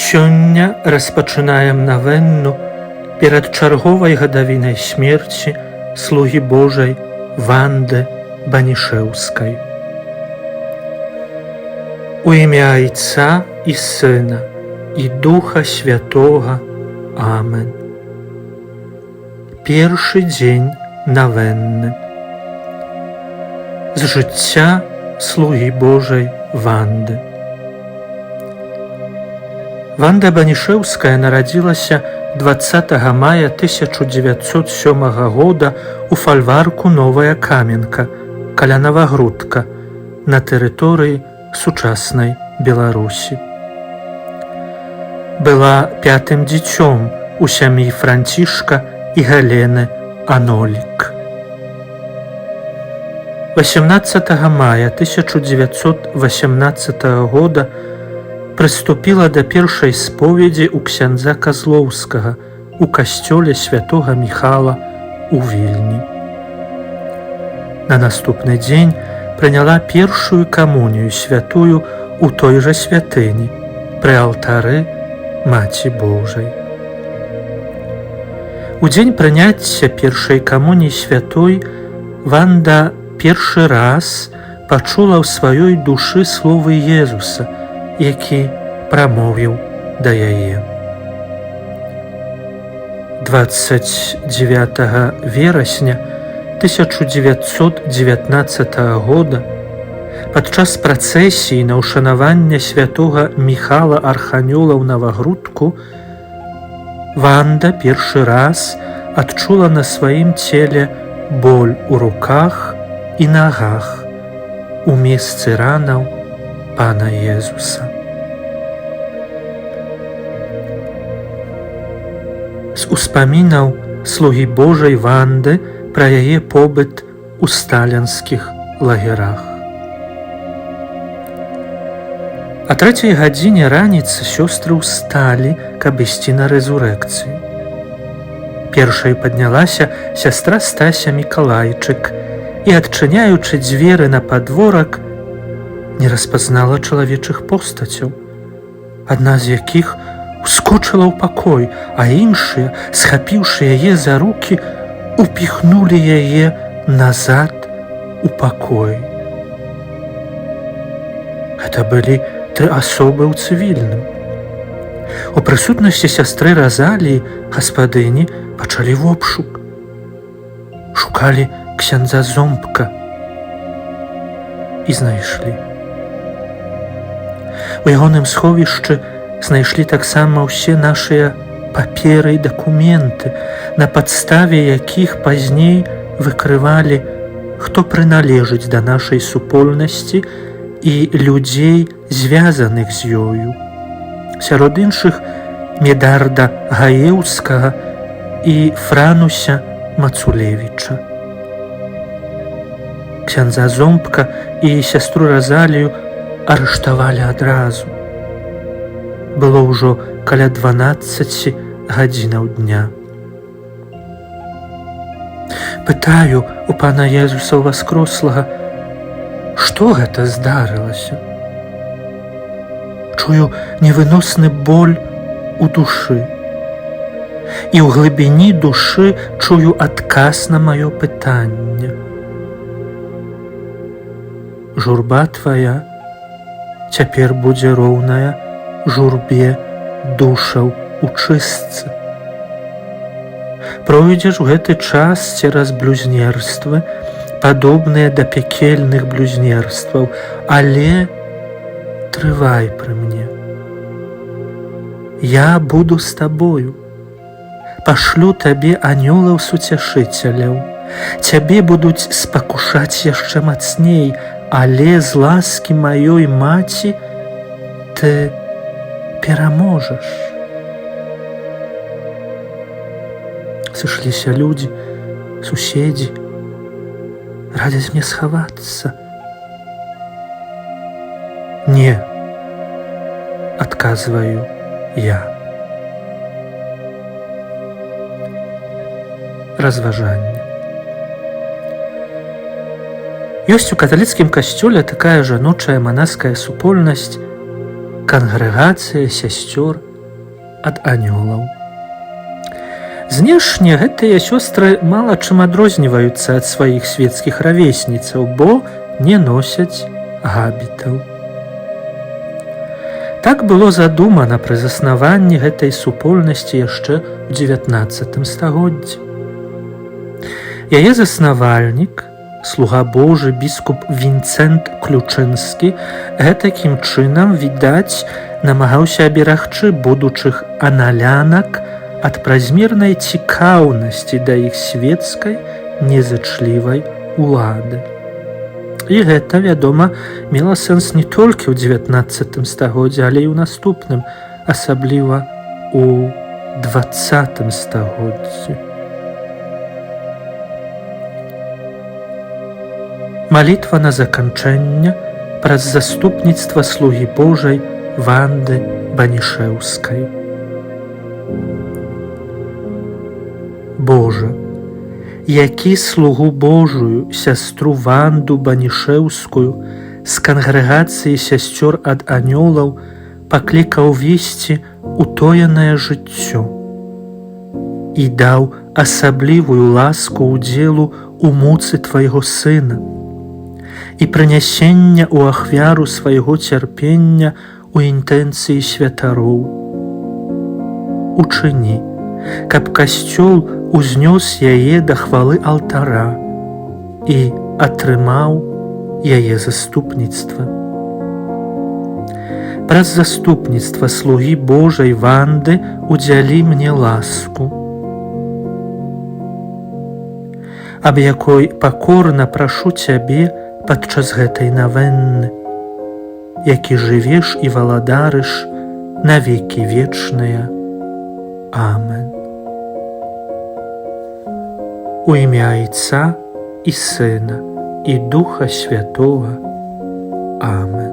Сёння распачынаем навенну перад чарговай гадавінай смерці слугі Божай Ванды Банішэўскай. У імя Айца і Сына і Духа Святога. Амен. Першы дзень навенны. З жыцця слугі Божай Ванды. Ванда Банішэўская нарадзілася 20 мая 1907 года у фальварку Новая Каменка каля Навагрудка на тэрыторыі сучаснай Беларусі. Была пятым дзіцём у сям'і Францішка і Галены Анолік. 18 мая 1918 года прыступіла да першай споведзі ў ксяндза Казлоўскага у касцёле святога Міхала у Вільні. На наступны дзень прыняла першую камунію святую ў той жа святыні пры алтары Маці Божай. У дзень прыняцця першай камуніі святой Ванда першы раз пачула ў сваёй душы словы Езуса, які прамовіў да яе. 29 верасня 1919 года падчас працэсіі на ўшанаванне святога Міхала Арханёла ў Навагрудку Ванда першы раз адчула на сваім целе боль у руках і нагах у месцы ранаў Пана Езуса. З успамінаў слугі Божай Ванды пра яе побыт у сталінскіх лагерах. А 3 гадзіне раніцы сёстры ўсталі, каб ісці на рэзурэкцыю. Першай паднялася сястра Стася Мікалайчык і, адчыняючы дзверы на падворак, не распазнала чалавечых постацяў, адна з якіх ускочыла ў пакой, а іншыя, схапіўшы яе за рукі, упіхнулі яе назад у пакой. Гэта былі 3 асобы ў цывільным. У прысутнасці сястры Разаліі гаспадыні пачалі вобшук. Шукалі ксяндза Зомбка і знайшлі. У ягоным сховішчы знайшлі таксама ўсе нашыя паперы і дакументы, на падставе якіх пазней выкрывалі, хто прыналежыць да нашай супольнасці і людзей, звязаных з ёю. Сярод іншых Медарда Гаеўскага і Франуся Мацулевіча. Ксяндза Зомбка і сястру Разалію арыштавалі адразу. Было ўжо каля 12 гадзінаў дня. Пытаю у Пана Езуса Ўваскрослага, што гэта здарылася? Чую невыносны боль у душы. І ў глыбіні душы чую адказ на маё пытанне. Журба твая цяпер будзе роўная журбе душаў у чыстцы. Пройдзеш у гэты час цераз блюзнерствы, падобныя да пекельных блюзнерстваў, але трывай пры мне. Я буду з табою. Пашлю табе анёлаў суцяшыцеляў. Цябе будуць спакушаць яшчэ мацней, але з ласкі маёй маці ты пераможаш. Сышліся людзі, суседзі, радзяць мне схавацца. Не, адказваю я. Разважанне. Ёсць у каталіцкім касцёле такая жаночая манаская супольнасць, кангрэгацыя сясцёр ад анёлаў. Знешне гэтыя сёстры мала чым адрозніваюцца ад сваіх свецкіх равесніцаў, бо не носяць габітаў. Так было задумана пры заснаванні гэтай супольнасці яшчэ ў 19 стагоддзі. Яе заснавальнік, слуга Божы біскуп Вінцэнт Ключынскі, гэтакім чынам, відаць, намагаўся аберагчы будучых аналянак ад празмернай цікаўнасці да іх свецкай незычлівай улады. І гэта, вядома, мела сэнс не толькі ў 19 стагоддзі, але і ў наступным, асабліва ў 20 стагоддзі. Малітва на заканчэнне праз заступніцтва слугі Божай Ванды Банішэўскай. Божа, які слугу Божую, сястру Ванду Банішэўскую з кангрэгацыі сясцёр ад анёлаў паклікаў весці утоенае жыццё і даў асаблівую ласку ўдзелу у муцы Твайго Сына і прынясення ў ахвяру свайго цярпення у інтэнцыі святароў. Учыні, каб касцёл узнёс яе да хвалы алтара і атрымаў яе заступніцтва. Праз заступніцтва слугі Божай Ванды удзялі мне ласку, аб якой пакорна прашу Цябе падчас гэтай навенны, які жывеш і валадарыш на векі вечныя. Амен. У імя Айца і Сына і Духа Святого. Амен.